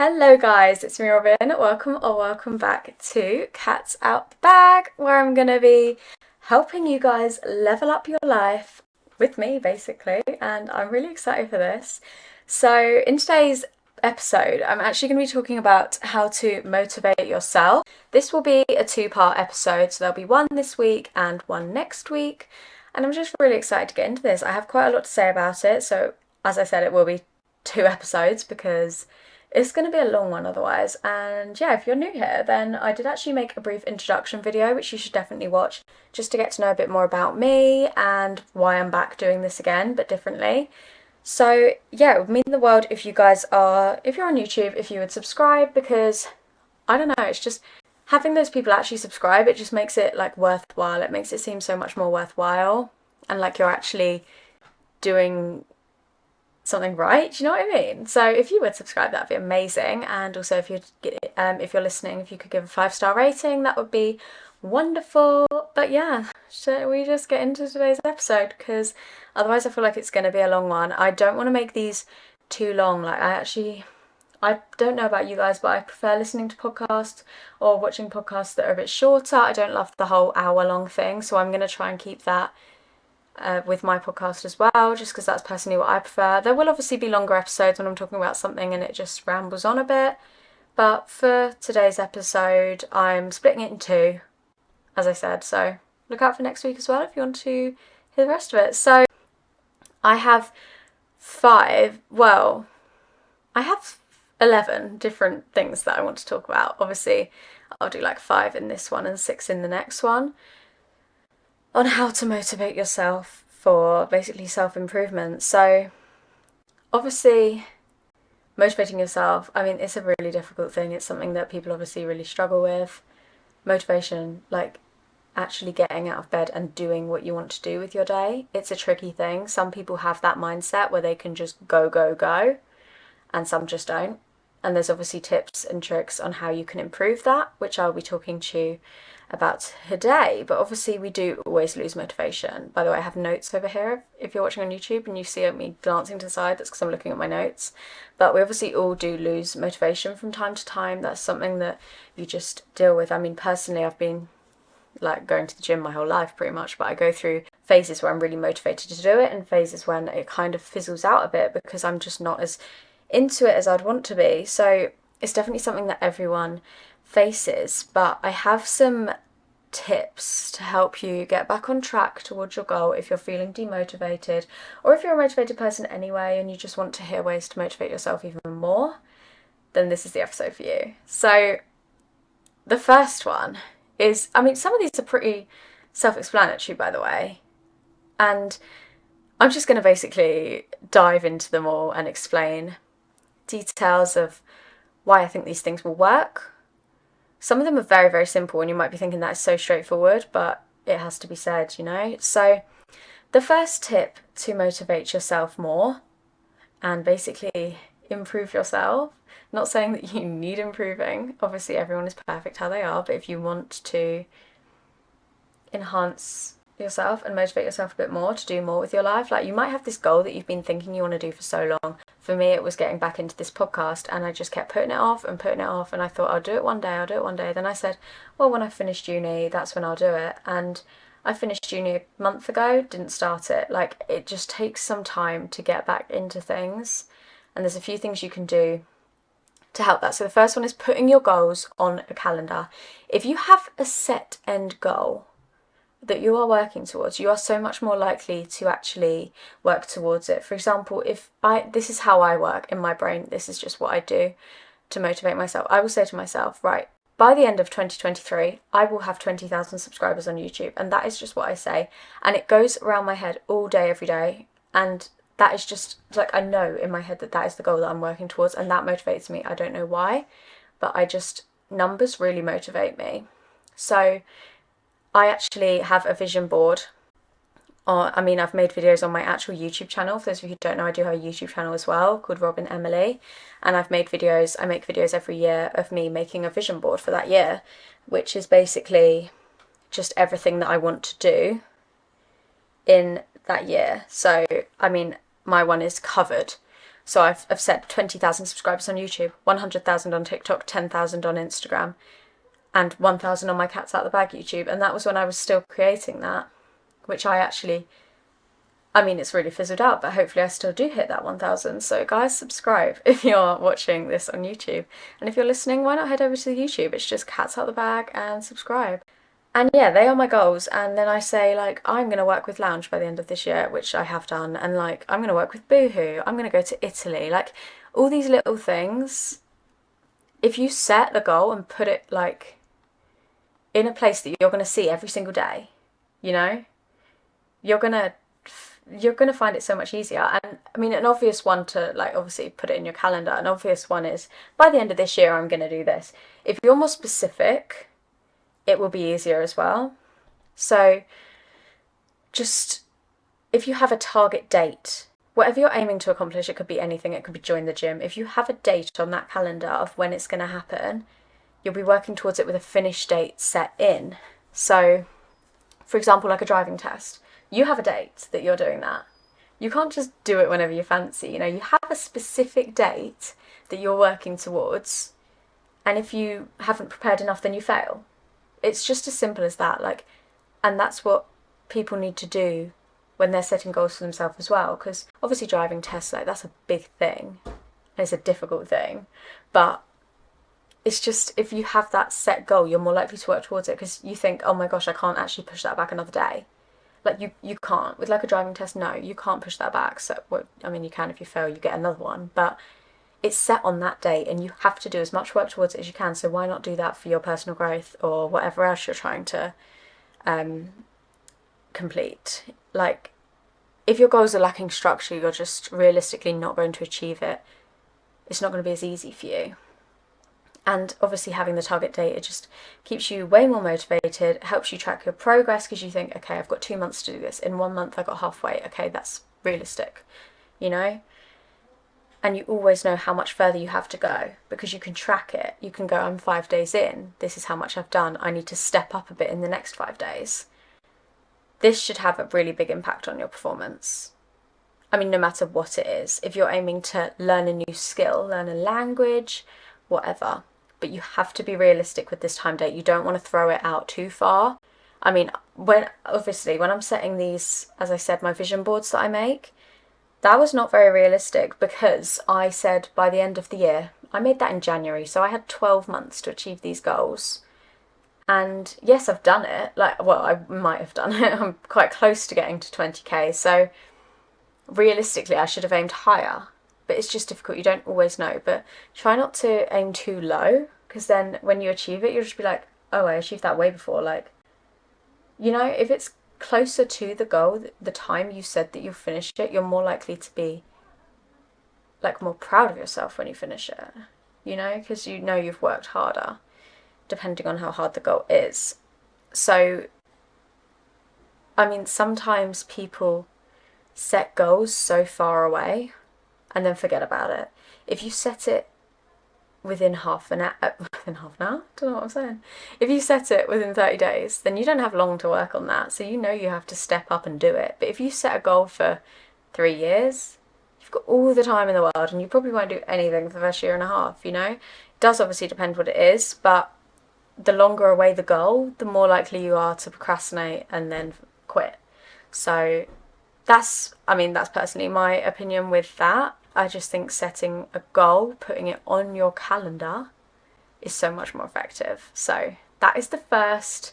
Hello guys, it's me Robyn. Welcome back to Cats Out the Bag, where I'm gonna be helping you guys level up your life with me basically, and I'm really excited for this. So in today's episode, I'm actually going to be talking about how to motivate yourself. This will be a two-part episode, so there'll be one this week and one next week, and I'm just really excited to get into this. I have quite a lot to say about it, so as I said, it will be two episodes because it's going to be a long one otherwise. And yeah, if you're new here, then I did actually make a brief introduction video, which you should definitely watch, just to get to know a bit more about me and why I'm back doing this again, but differently. So yeah, it would mean the world if you're on YouTube, if you would subscribe, because I don't know, it's just having those people actually subscribe, it just makes it like worthwhile. It makes it seem so much more worthwhile and like you're actually doing something right, do you know what I mean? So if you would subscribe, that'd be amazing. And also if you're listening, if you could give a 5-star rating, that would be wonderful. But yeah, should we just get into today's episode, because otherwise I feel like it's going to be a long one. I don't want to make these too long. Like I don't know about you guys, but I prefer listening to podcasts or watching podcasts that are a bit shorter. I don't love the whole hour-long thing, so I'm going to try and keep that with my podcast as well, just because that's personally what I prefer. There will obviously be longer episodes when I'm talking about something and it just rambles on a bit, but for today's episode I'm splitting it in two, as I said, so look out for next week as well if you want to hear the rest of it. So I have 11 different things that I want to talk about. Obviously I'll do like 5 in this one and 6 in the next one, on how to motivate yourself for basically self-improvement. So obviously motivating yourself, I mean, it's a really difficult thing. It's something that people obviously really struggle with. Motivation, like actually getting out of bed and doing what you want to do with your day, it's a tricky thing. Some people have that mindset where they can just go, and some just don't. And there's obviously tips and tricks on how you can improve that, which I'll be talking to you about today. But obviously we do always lose motivation. By the way, I have notes over here. If you're watching on YouTube and you see me glancing to the side, that's because I'm looking at my notes. But we obviously all do lose motivation from time to time. That's something that you just deal with. I mean, personally, I've been like going to the gym my whole life pretty much, but I go through phases where I'm really motivated to do it and phases when it kind of fizzles out a bit because I'm just not as into it as I'd want to be. So it's definitely something that everyone faces, but I have some tips to help you get back on track towards your goal if you're feeling demotivated, or if you're a motivated person anyway and you just want to hear ways to motivate yourself even more, then this is the episode for you. So the first one is, I mean, some of these are pretty self-explanatory, by the way, and I'm just going to basically dive into them all and explain details of why I think these things will work. Some of them are very, very simple and you might be thinking that is so straightforward, but it has to be said, you know. So the first tip to motivate yourself more and basically improve yourself, not saying that you need improving, obviously everyone is perfect how they are, but if you want to enhance yourself and motivate yourself a bit more to do more with your life, like you might have this goal that you've been thinking you want to do for so long. For me, it was getting back into this podcast, and I just kept putting it off, and I thought I'll do it one day. Then I said, well, when I finished uni, that's when I'll do it. And I finished uni a month ago, didn't start it. Like, it just takes some time to get back into things, and there's a few things you can do to help that. So the first one is putting your goals on a calendar. If you have a set end goal that you are working towards, you are so much more likely to actually work towards it. For example, this is how I work in my brain, this is just what I do to motivate myself. I will say to myself, right, by the end of 2023, I will have 20,000 subscribers on YouTube, and that is just what I say, and it goes around my head all day, every day, and that is just like, I know in my head that that is the goal that I'm working towards, and that motivates me. I don't know why, but numbers really motivate me. So I actually have a vision board. I've made videos on my actual YouTube channel. For those of you who don't know, I do have a YouTube channel as well called Robyn Emily, and I make videos every year of me making a vision board for that year, which is basically just everything that I want to do in that year. So, I mean, my one is covered So I've set 20,000 subscribers on YouTube, 100,000 on TikTok, 10,000 on Instagram, and 1,000 on my Cats Out the Bag YouTube. And that was when I was still creating that, which I mean, it's really fizzled out, but hopefully I still do hit that 1,000. So guys, subscribe if you're watching this on YouTube. And if you're listening, why not head over to the YouTube? It's just Cats Out the Bag and subscribe. And yeah, they are my goals. And then I say, like, I'm going to work with Lounge by the end of this year, which I have done. And like, I'm going to work with Boohoo. I'm going to go to Italy. Like, all these little things, if you set the goal and put it like in a place that you're going to see every single day, you know, you're going to find it so much easier. And I mean, an obvious one to, like, obviously put it in your calendar, an obvious one is, by the end of this year I'm going to do this. If you're more specific, it will be easier as well. So just, if you have a target date, whatever you're aiming to accomplish, it could be anything, it could be join the gym. If you have a date on that calendar of when it's going to happen, you'll be working towards it with a finish date set in. So for example, like a driving test, you have a date that you're doing that. You can't just do it whenever you fancy, you know, you have a specific date that you're working towards, and if you haven't prepared enough, then you fail. It's just as simple as that. Like, and that's what people need to do when they're setting goals for themselves as well, because obviously driving tests, like, that's a big thing, and it's a difficult thing, but it's just, if you have that set goal, you're more likely to work towards it, because you think, oh my gosh, I can't actually push that back another day. Like, you can't. With like a driving test, no, you can't push that back. So, well, I mean, you can if you fail, you get another one, but it's set on that date and you have to do as much work towards it as you can. So why not do that for your personal growth or whatever else you're trying to complete? Like, if your goals are lacking structure, you're just realistically not going to achieve it. It's not going to be as easy for you. And obviously having the target date, it just keeps you way more motivated, helps you track your progress, because you think, okay, I've got 2 months to do this. In 1 month I got halfway. Okay, that's realistic, you know? And you always know how much further you have to go, because you can track it. You can go, I'm 5 days in, this is how much I've done, I need to step up a bit in the next 5 days. This should have a really big impact on your performance. I mean, no matter what it is. If you're aiming to learn a new skill, learn a language, whatever, but you have to be realistic with this time date. You don't want to throw it out too far. I mean, when I'm setting these, as I said, my vision boards that I make, that was not very realistic, because I said by the end of the year, I made that in January, so I had 12 months to achieve these goals. And yes, I've done it. Like, well, I might have done it. I'm quite close to getting to 20k, so realistically I should have aimed higher. But it's just difficult, you don't always know. But try not to aim too low, because then when you achieve it, you'll just be like, oh, I achieved that way before. Like, you know, if it's closer to the goal, the time you said that you'll finish it, you're more likely to be, like, more proud of yourself when you finish it, you know, because you know you've worked harder, depending on how hard the goal is. So, I mean, sometimes people set goals so far away and then forget about it. If you set it within half an hour, don't know what I'm saying. If you set it within 30 days, then you don't have long to work on that. So you know you have to step up and do it. But if you set a goal for 3 years, you've got all the time in the world, and you probably won't do anything for the first year and a half, you know? It does obviously depend what it is, but the longer away the goal, the more likely you are to procrastinate and then quit. So that's personally my opinion with that. I just think setting a goal, putting it on your calendar, is so much more effective. So that is the first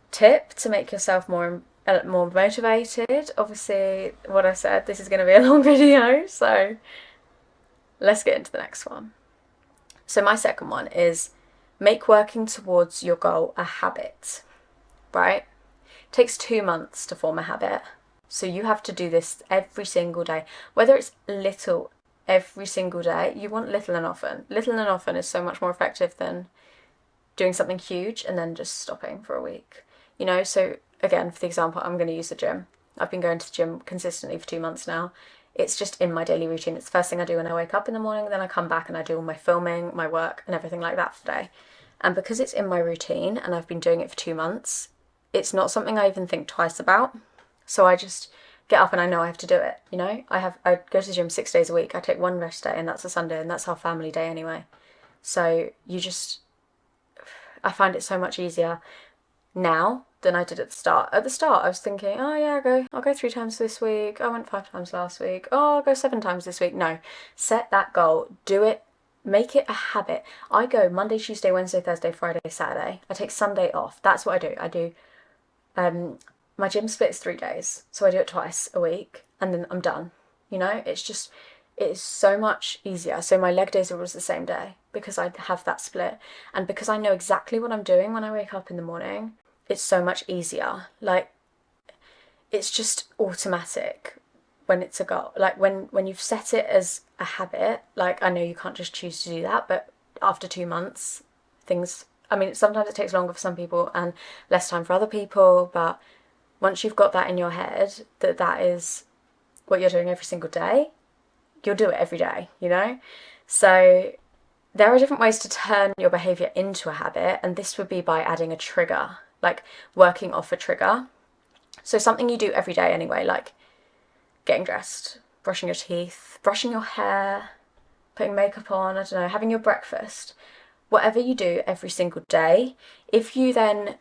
tip to make yourself more motivated. Obviously, what I said, this is going to be a long video, so let's get into the next one. So my second one is make working towards your goal a habit, right? It takes 2 months to form a habit. So you have to do this every single day, whether it's little every single day. You want little and often. Little and often is so much more effective than doing something huge and then just stopping for a week. You know, so again, for the example, I'm going to use the gym. I've been going to the gym consistently for 2 months now. It's just in my daily routine. It's the first thing I do when I wake up in the morning, then I come back and I do all my filming, my work and everything like that for the day. And because it's in my routine and I've been doing it for 2 months, it's not something I even think twice about. So I just get up and I know I have to do it, you know? I go to the gym 6 days a week. I take one rest day and that's a Sunday, and that's our family day anyway. So I find it so much easier now than I did at the start. At the start I was thinking, oh yeah, I'll go 3 times this week. I went 5 times last week. Oh, I'll go 7 times this week. No, set that goal, do it, make it a habit. I go Monday, Tuesday, Wednesday, Thursday, Friday, Saturday. I take Sunday off. That's what I do. My gym split is 3 days, so I do it twice a week and then I'm done. You know, it is so much easier. So my leg days are always the same day because I have that split, and because I know exactly what I'm doing when I wake up in the morning, it's so much easier. Like, it's just automatic when it's a goal. Like when you've set it as a habit, like I know you can't just choose to do that, but after 2 months, I mean, sometimes it takes longer for some people and less time for other people, but once you've got that in your head, that is what you're doing every single day, you'll do it every day, you know? So there are different ways to turn your behaviour into a habit, and this would be by adding a trigger, like working off a trigger. So something you do every day anyway, like getting dressed, brushing your teeth, brushing your hair, putting makeup on, I don't know, having your breakfast. Whatever you do every single day, if you then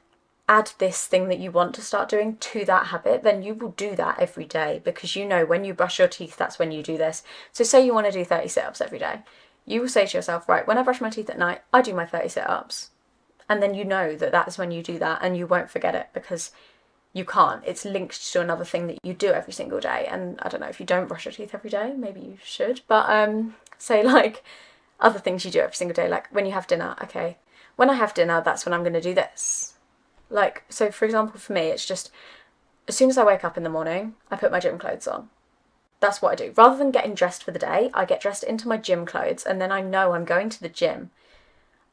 add this thing that you want to start doing to that habit, then you will do that every day, because you know when you brush your teeth, that's when you do this. So say you want to do 30 sit-ups every day. You will say to yourself, right, when I brush my teeth at night, I do my 30 sit-ups. And then you know that that's when you do that, and you won't forget it because you can't. It's linked to another thing that you do every single day. And I don't know, if you don't brush your teeth every day, maybe you should. But say like other things you do every single day, like when you have dinner, okay, when I have dinner, that's when I'm going to do this. Like, so for example, for me, it's just as soon as I wake up in the morning, I put my gym clothes on. That's what I do. Rather than getting dressed for the day, I get dressed into my gym clothes, and then I know I'm going to the gym.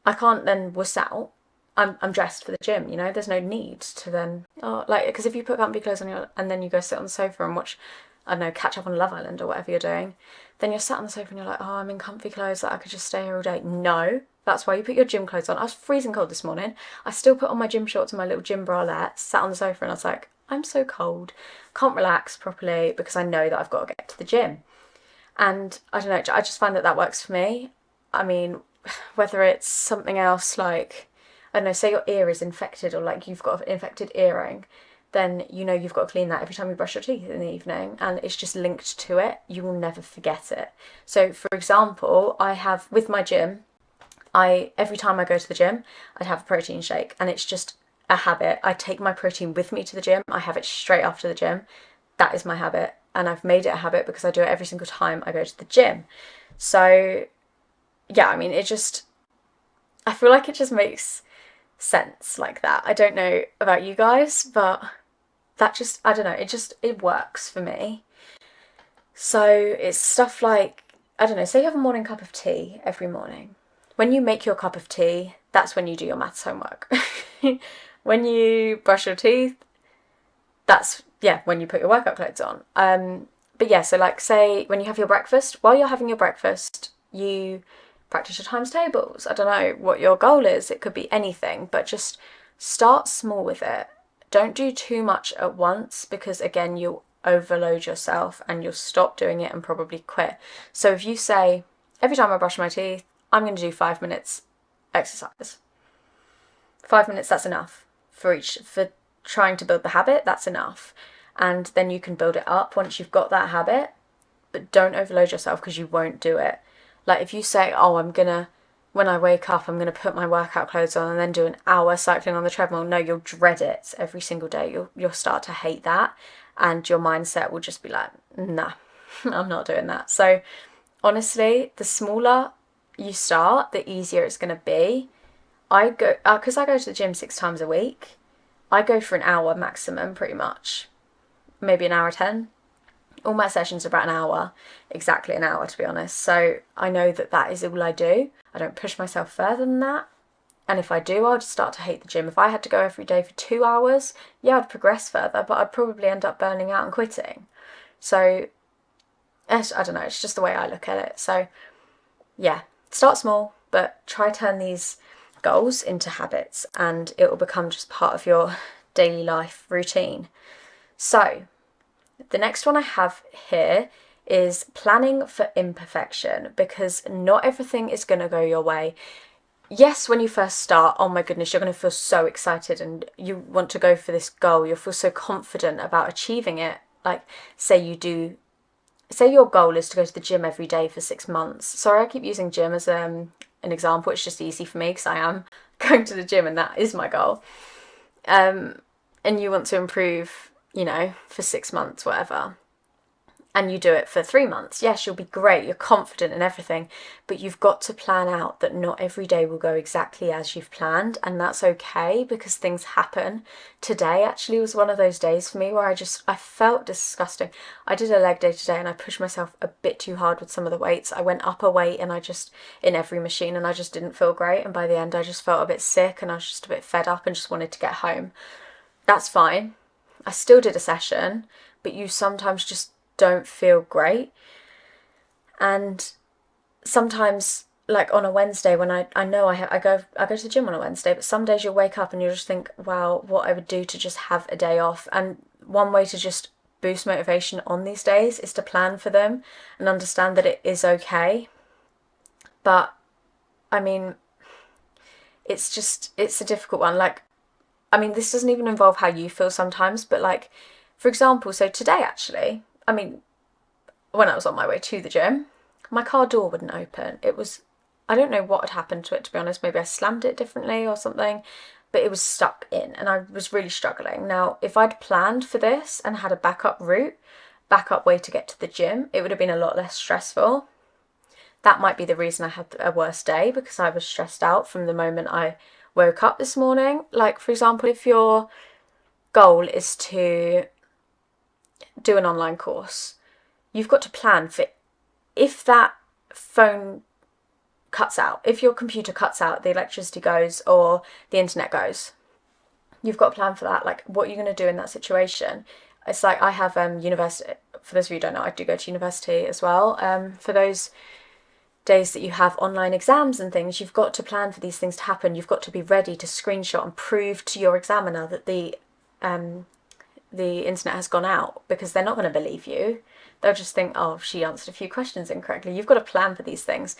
I can't then wuss out. I'm dressed for the gym, you know? There's no need to then, because if you put comfy clothes on and then you go sit on the sofa and watch, I don't know, catch up on Love Island or whatever you're doing, then you're sat on the sofa and you're like, oh, I'm in comfy clothes, like I could just stay here all day. No, that's why you put your gym clothes on. I was freezing cold this morning. I still put on my gym shorts and my little gym bralette, sat on the sofa, and I was like, I'm so cold, can't relax properly because I know that I've got to get to the gym. And I don't know, I just find that works for me. I mean, whether it's something else like, I don't know, say your ear is infected, or like you've got an infected earring, then you know you've got to clean that every time you brush your teeth in the evening, and it's just linked to it. You will never forget it. So for example, I have with my gym, every time I go to the gym, I'd have a protein shake, and it's just a habit. I take my protein with me to the gym. I have it straight after the gym. That is my habit, and I've made it a habit because I do it every single time I go to the gym. So yeah, I mean, I feel like it just makes sense like that. I don't know about you guys, but I don't know, it works for me. So it's stuff like, I don't know, say you have a morning cup of tea every morning. When you make your cup of tea, that's when you do your maths homework. When you brush your teeth, that's, yeah, when you put your workout clothes on. But yeah, so like say when you have your breakfast, while you're having your breakfast, you practice your times tables. I don't know what your goal is. It could be anything, but just start small with it. Don't do too much at once, because again, you'll overload yourself and you'll stop doing it and probably quit. So if you say, every time I brush my teeth, I'm going to do 5 minutes exercise. 5 minutes, that's enough for trying to build the habit, that's enough. And then you can build it up once you've got that habit, but don't overload yourself because you won't do it. Like if you say, oh, when I wake up, I'm going to put my workout clothes on and then do an hour cycling on the treadmill. No, you'll dread it every single day. You'll start to hate that, and your mindset will just be like, nah, I'm not doing that. So honestly, the smaller you start, the easier it's going to be. Because I go to the gym 6 times a week, I go for an hour maximum, pretty much. Maybe an hour 10. All my sessions are about an hour, exactly an hour to be honest. So I know that is all I do. I don't push myself further than that. And if I do, I'll just start to hate the gym. If I had to go every day for 2 hours, yeah, I'd progress further, but I'd probably end up burning out and quitting. So I don't know, it's just the way I look at it. So yeah, start small, but try turn these goals into habits, and it will become just part of your daily life routine. So The next one I have here is planning for imperfection, because not everything is going to go your way. Yes, when you first start, oh my goodness, you're going to feel so excited and you want to go for this goal. You'll feel so confident about achieving it. Like, say your goal is to go to the gym every day for 6 months. Sorry, I keep using gym as an example. It's just easy for me because I am going to the gym and that is my goal. And you want to improve, for 6 months, whatever. And you do it for 3 months. Yes, you'll be great. You're confident and everything, but you've got to plan out that not every day will go exactly as you've planned, and that's okay because things happen. Today actually was one of those days for me where I felt disgusting. I did a leg day today and I pushed myself a bit too hard with some of the weights. I went up a weight and in every machine, and I just didn't feel great, and by the end I just felt a bit sick and I was just a bit fed up and just wanted to get home. That's fine. I still did a session, but you sometimes just don't feel great. And sometimes, like on a Wednesday, when I know I go to the gym on a Wednesday, but some days you'll wake up and you'll just think, wow, what I would do to just have a day off. And one way to just boost motivation on these days is to plan for them and understand that it is okay. But I mean, it's a difficult one. Like, I mean, this doesn't even involve how you feel sometimes, but like, for example, so today actually, I mean, when I was on my way to the gym, my car door wouldn't open. I don't know what had happened to it, to be honest. Maybe I slammed it differently or something, but it was stuck in and I was really struggling. Now, if I'd planned for this and had a backup way to get to the gym, it would have been a lot less stressful. That might be the reason I had a worse day, because I was stressed out from the moment I woke up this morning. Like, for example, if your goal is to do an online course, you've got to plan for if that phone cuts out, if your computer cuts out, the electricity goes or the internet goes, you've got to plan for that. Like, what are you going to do in that situation? It's like, I have university, for those of you who don't know, I do go to university as well. For those days that you have online exams and things, you've got to plan for these things to happen. You've got to be ready to screenshot and prove to your examiner that the internet has gone out, because they're not going to believe you. They'll just think, oh, she answered a few questions incorrectly. You've got to plan for these things.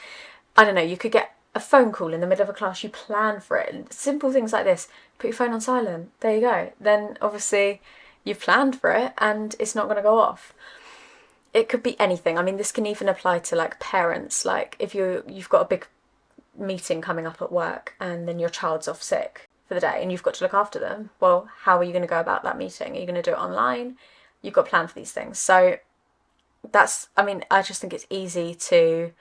I don't know, you could get a phone call in the middle of a class, you plan for it. Simple things like this. Put your phone on silent. There you go. Then obviously you've planned for it and it's not going to go off. It could be anything. I mean, this can even apply to like parents. Like, if you've got a big meeting coming up at work and then your child's off sick for the day and you've got to look after them. Well, how are you going to go about that meeting? Are you going to do it online? You've got to plan for these things. So I just think it's easy to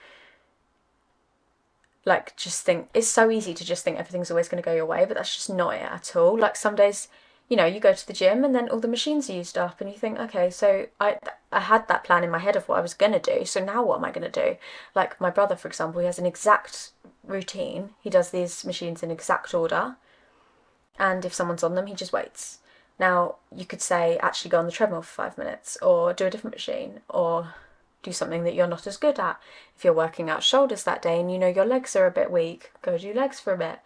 just think, it's so easy to just think everything's always going to go your way, but that's just not it at all. Like, some days, you go to the gym and then all the machines are used up and you think, okay, so I had that plan in my head of what I was going to do, so now what am I going to do? Like, my brother, for example, he has an exact routine. He does these machines in exact order, and if someone's on them, he just waits. Now, you could say, actually go on the treadmill for 5 minutes, or do a different machine, or do something that you're not as good at. If you're working out shoulders that day and your legs are a bit weak, go do legs for a bit.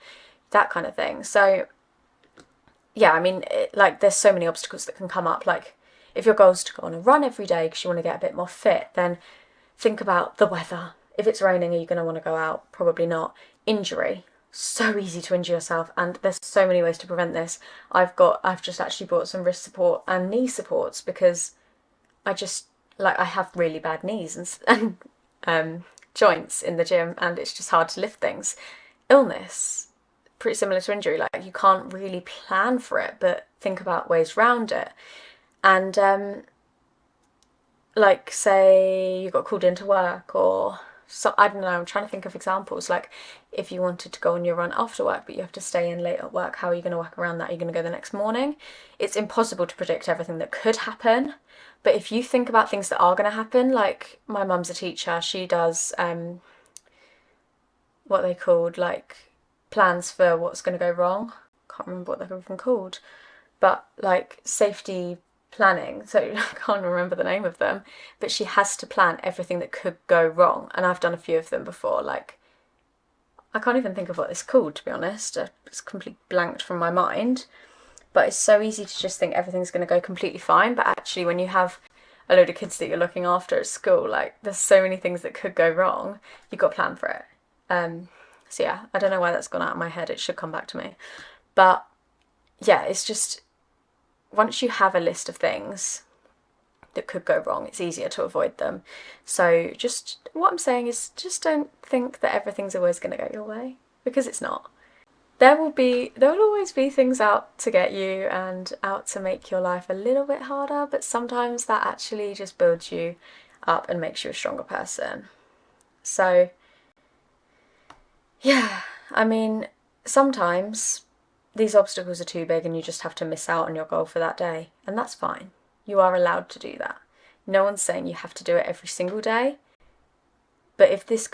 That kind of thing. So, yeah, I mean, there's so many obstacles that can come up. Like, if your goal is to go on a run every day because you want to get a bit more fit, then think about the weather. If it's raining, are you going to want to go out? Probably not. Injury. So easy to injure yourself, and there's so many ways to prevent this. I've just actually bought some wrist support and knee supports because I have really bad knees and joints in the gym, and it's just hard to lift things. Illness, pretty similar to injury. Like, you can't really plan for it, but think about ways around it. And say you got called into work, or so, I don't know, I'm trying to think of examples. Like, if you wanted to go on your run after work but you have to stay in late at work, how are you going to work around that? Are you going to go the next morning? It's impossible to predict everything that could happen, but if you think about things that are going to happen, like, my mum's a teacher, she does what they called, like, plans for what's going to go wrong. Can't remember what they're even called, but like safety planning, so I can't remember the name of them, but she has to plan everything that could go wrong, and I've done a few of them before. Like, I can't even think of what it's called, to be honest. It's completely blanked from my mind, but it's so easy to just think everything's going to go completely fine, but actually when you have a load of kids that you're looking after at school. Like, there's so many things that could go wrong. You've got to plan for it. So yeah, I don't know why that's gone out of my head. It should come back to me. But yeah, it's just, once you have a list of things that could go wrong, it's easier to avoid them. So just, what I'm saying is, just don't think that everything's always going to go your way, because it's not. There will always be things out to get you and out to make your life a little bit harder, but sometimes that actually just builds you up and makes you a stronger person. So yeah, I mean, sometimes these obstacles are too big and you just have to miss out on your goal for that day, and that's fine. You are allowed to do that. No one's saying you have to do it every single day, but if this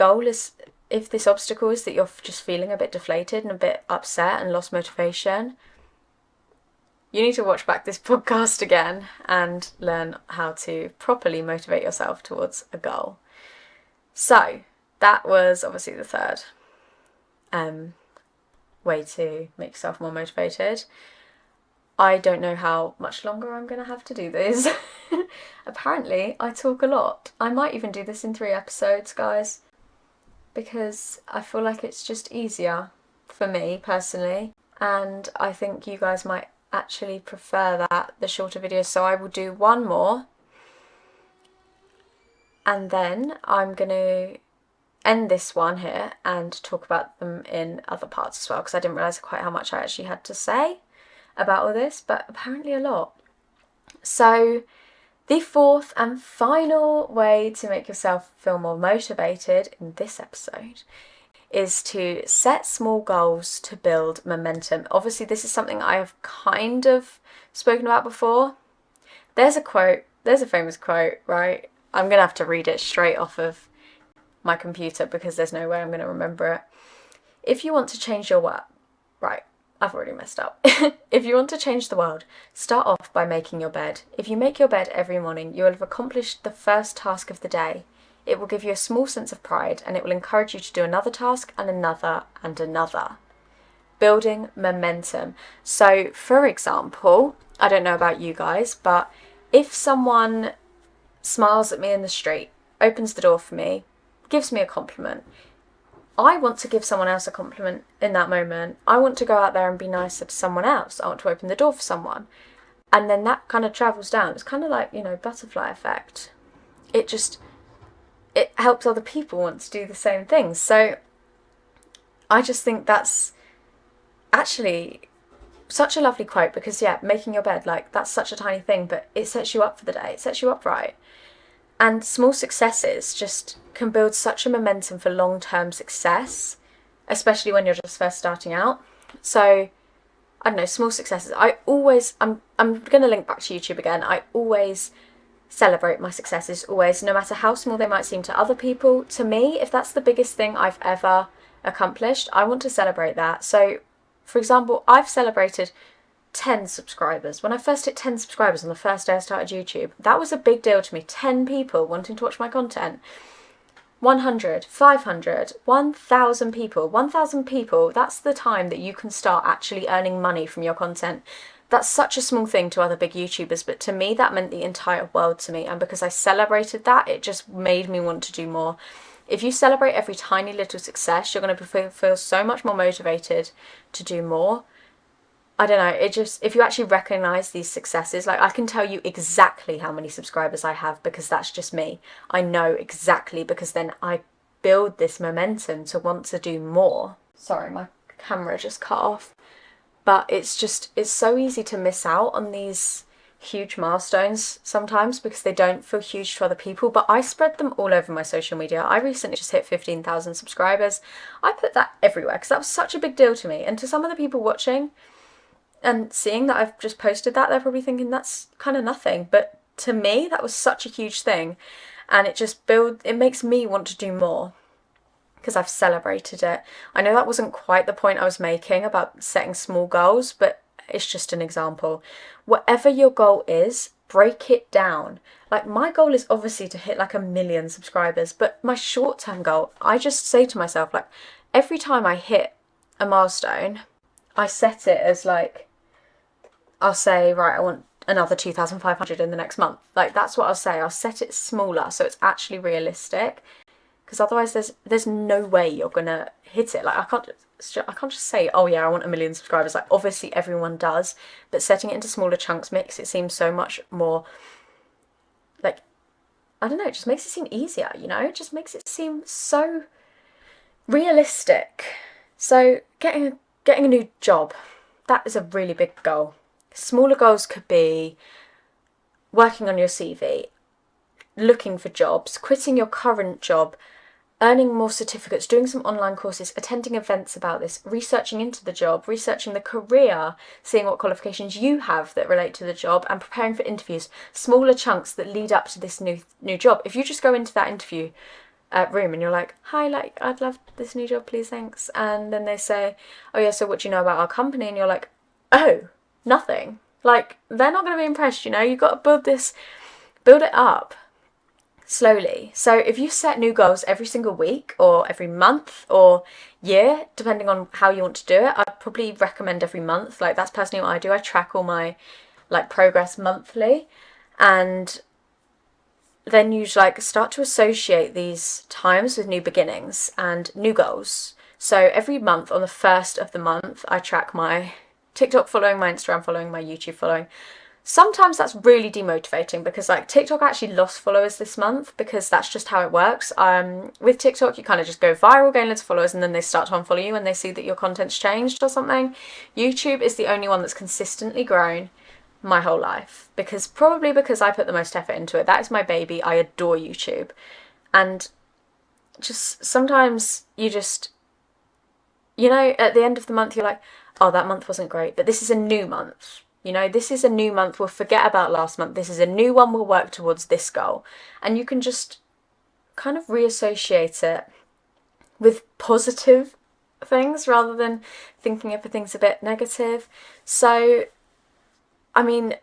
obstacle is that you're just feeling a bit deflated and a bit upset and lost motivation, you need to watch back this podcast again and learn how to properly motivate yourself towards a goal. So that was obviously the third way to make yourself more motivated. I don't know how much longer I'm going to have to do this. Apparently, I talk a lot. I might even do this in 3 episodes, guys, because I feel like it's just easier for me personally, and I think you guys might actually prefer that, the shorter videos. So I will do one more, and then I'm going to end this one here and talk about them in other parts as well, because I didn't realise quite how much I actually had to say about all this, but apparently a lot. So the fourth and final way to make yourself feel more motivated in this episode is to set small goals to build momentum. Obviously, this is something I have kind of spoken about before. There's a famous quote, right? I'm going to have to read it straight off of my computer because there's no way I'm going to remember it. If you want to change your world, right, I've already messed up. If you want to change the world, start off by making your bed. If you make your bed every morning, you will have accomplished the first task of the day. It will give you a small sense of pride, and it will encourage you to do another task and another and another. Building momentum. So, for example, I don't know about you guys, but if someone smiles at me in the street, opens the door for me, gives me a compliment, I want to give someone else a compliment in that moment. I want to go out there and be nicer to someone else. I want to open the door for someone. And then that kind of travels down. It's kind of like, butterfly effect. It helps other people want to do the same things. So I just think that's actually such a lovely quote, because yeah, making your bed, like, that's such a tiny thing, but it sets you up for the day. It sets you up right. And small successes just can build such a momentum for long-term success, especially when you're just first starting out. So, I don't know, small successes. I'm going to link back to YouTube again. I always celebrate my successes, always, no matter how small they might seem to other people. To me, if that's the biggest thing I've ever accomplished, I want to celebrate that. So, for example, I've celebrated 10 subscribers. When I first hit 10 subscribers on the first day I started YouTube, that was a big deal to me. 10 people wanting to watch my content. 100, 500, 1,000 people. 1,000 people, that's the time that you can start actually earning money from your content. That's such a small thing to other big YouTubers, but to me that meant the entire world to me, and because I celebrated that, it just made me want to do more. If you celebrate every tiny little success, you're going to feel so much more motivated to do more. I don't know, if you actually recognise these successes, like, I can tell you exactly how many subscribers I have because that's just me. I know exactly, because then I build this momentum to want to do more. Sorry, my camera just cut off. But it's so easy to miss out on these huge milestones sometimes because they don't feel huge to other people, but I spread them all over my social media. I recently just hit 15,000 subscribers. I put that everywhere because that was such a big deal to me, and to some of the people watching and seeing that I've just posted that, they're probably thinking that's kind of nothing, but to me that was such a huge thing, and it makes me want to do more because I've celebrated it. I know that wasn't quite the point I was making about setting small goals, but it's just an example. Whatever your goal is, break it down. Like, my goal is obviously to hit like 1 million subscribers, but my short-term goal, I just say to myself, like, every time I hit a milestone, I set it as like, I'll say, right, I want another 2,500 in the next month. Like, that's what I'll say. I'll set it smaller so it's actually realistic, because otherwise there's no way you're gonna hit it. Like, I can't just say, oh yeah, I want 1 million subscribers. Like, obviously everyone does, but setting it into smaller chunks makes it seem so much more, like, I don't know, it just makes it seem easier, you know? It just makes it seem so realistic. So getting a new job, that is a really big goal. Smaller goals could be working on your CV, looking for jobs, quitting your current job, earning more certificates, doing some online courses, attending events about this, researching into the job, researching the career, seeing what qualifications you have that relate to the job, and preparing for interviews. Smaller chunks that lead up to this new job. If you just go into that interview room and you're like, hi, like, I'd love this new job, please, thanks, and then they say, oh yeah, so what do you know about our company? And you're like, oh, nothing. Like, they're not going to be impressed, you know? You've got to build it up slowly. So if you set new goals every single week or every month or year, depending on how you want to do it, I'd probably recommend every month. Like, that's personally what I do. I track all my like progress monthly, and then you like start to associate these times with new beginnings and new goals. So every month on the first of the month, I track my TikTok following, my Instagram following, my YouTube following. Sometimes that's really demotivating because like TikTok actually lost followers this month, because that's just how it works. With TikTok, you kind of just go viral, gain loads of followers, and then they start to unfollow you when they see that your content's changed or something. YouTube is the only one that's consistently grown my whole life, probably because I put the most effort into it. That is my baby. I adore YouTube. And just sometimes you know, at the end of the month, you're like, oh, that month wasn't great, but this is a new month. You know, this is a new month. We'll forget about last month. This is a new one. We'll work towards this goal. And you can just kind of reassociate it with positive things rather than thinking everything's a bit negative. So, I mean,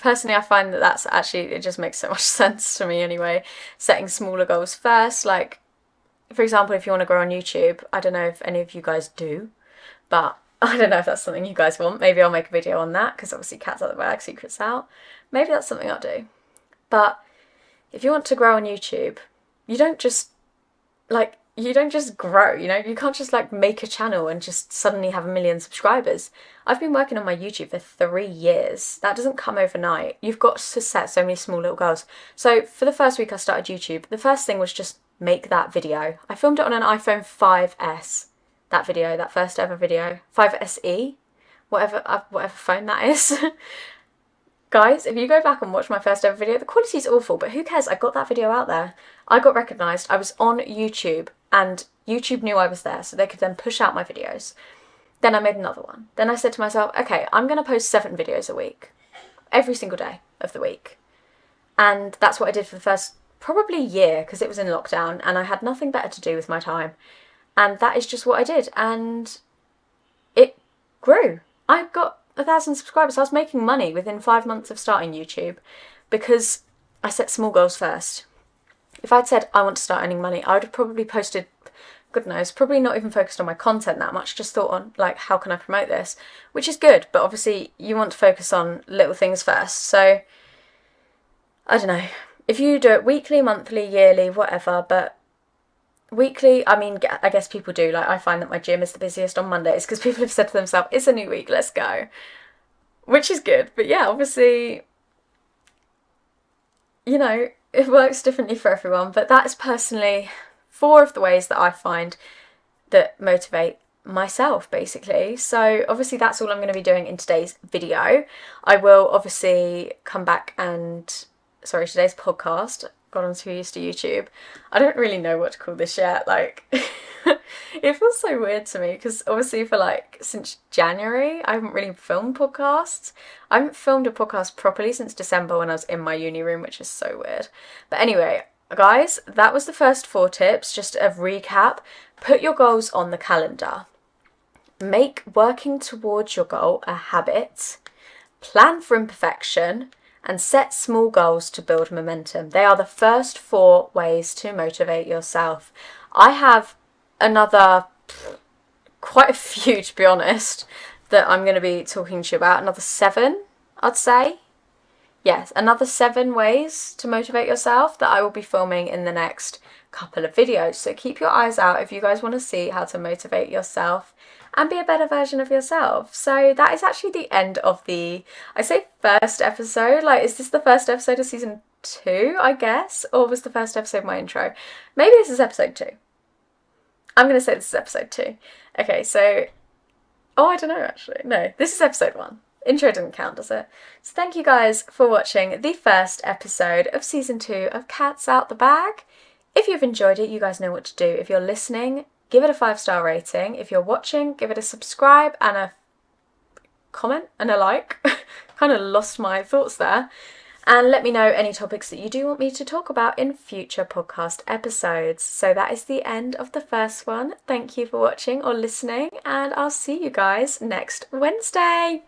personally, I find that that's actually, it just makes so much sense to me anyway. Setting smaller goals first. Like, for example, if you want to grow on YouTube, I don't know if any of you guys do, but I don't know if that's something you guys want. Maybe I'll make a video on that, because obviously cat's out of the bag, secret's out. Maybe that's something I'll do. But if you want to grow on YouTube, you don't just grow, you know? You can't just like make a channel and just suddenly have 1 million subscribers. I've been working on my YouTube for 3 years. That doesn't come overnight. You've got to set so many small little goals. So for the first week I started YouTube, the first thing was just make that video. I filmed it on an iPhone 5S. That video, that first ever video, 5SE, whatever phone that is. Guys, if you go back and watch my first ever video, the quality's awful, but who cares? I got that video out there. I got recognised. I was on YouTube, and YouTube knew I was there, so they could then push out my videos. Then I made another one. Then I said to myself, okay, I'm going to post 7 videos a week, every single day of the week. And that's what I did for the first probably year, because it was in lockdown, and I had nothing better to do with my time. And that is just what I did, and it grew. I got 1,000 subscribers. I was making money within 5 months of starting YouTube, because I set small goals first. If I'd said I want to start earning money, I would have probably posted, God knows, probably not even focused on my content that much, just thought on like, how can I promote this? Which is good, but obviously you want to focus on little things first. So, I don't know, if you do it weekly, monthly, yearly, whatever, but weekly, I mean, I guess people do. Like, I find that my gym is the busiest on Mondays because people have said to themselves, it's a new week, let's go. Which is good. But yeah, obviously, you know, it works differently for everyone. But that is personally 4 of the ways that I find that motivate myself, basically. So obviously that's all I'm going to be doing in today's video. I will obviously come back and, today's podcast. God, I'm too used to YouTube. I don't really know what to call this yet. Like, it feels so weird to me because obviously for like since January I haven't really filmed podcasts. I haven't filmed a podcast properly since December when I was in my uni room, which is so weird. But anyway, guys, that was the first 4 tips. Just a recap: put your goals on the calendar, make working towards your goal a habit, plan for imperfection, and set small goals to build momentum. They are the first 4 ways to motivate yourself. I have another, quite a few to be honest, that I'm going to be talking to you about. Another 7, I'd say. yes, another 7 ways to motivate yourself that I will be filming in the next couple of videos. So keep your eyes out if you guys want to see how to motivate yourself and be a better version of yourself. So that is actually the end of the, I say first episode, like is this the first episode of season 2, I guess? Or was the first episode my intro? Maybe this is episode 2. I'm going to say this is episode 2. Okay, so, oh, I don't know actually. No, this is episode 1. Intro didn't count, does it? So thank you guys for watching the first episode of season 2 of Cats Out the Bag. If you've enjoyed it, you guys know what to do. If you're listening, give it a 5-star rating. If you're watching, give it a subscribe and a comment and a like. Kind of lost my thoughts there. And let me know any topics that you do want me to talk about in future podcast episodes. So that is the end of the first one. Thank you for watching or listening, and I'll see you guys next Wednesday.